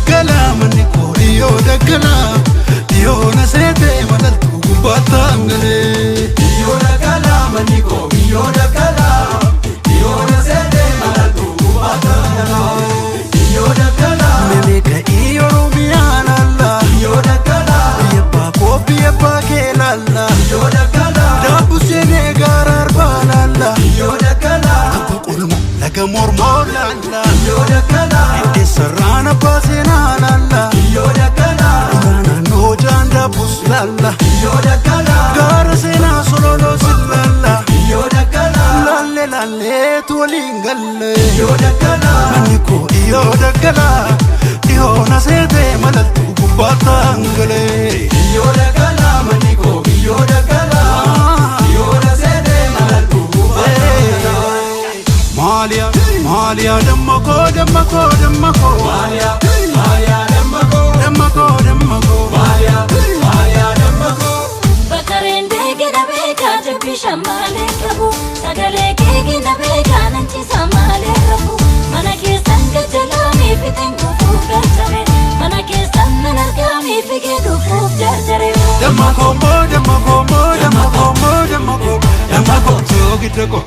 daggala maniko iyo daggala iyo na sete malatu gubatangale iyo daggala maniko iyo daggala iyo na sete malatu gubatangale iyo daggala memeka iyo rumiana la iyo daggala yepa kopi yepa kelala iyo daggala dabusene garar balala iyo daggala taqulmu laka mormolala iyo daggala serrana pasena lalla iyo daggala nana no janda buslalla iyo daggala gara sena solo sillalla iyo daggala lalle lalle tulingalle iyo daggala maniko iyo daggala iyo nasete malatu gubatangale iyo daggala maniko iyo daggala iyo nasete malatu gubatangale Malia Malia damako damako damako Malia Malia damako damako damako Malia Malia damako Bakarende gida beka jabbi shamale kabu sagale ke gida beka nanchi samale kabu mana ke sanga jalami fitingu fugatare mana ke sanna nargami figedu fugatare damako damako damako damako damako damako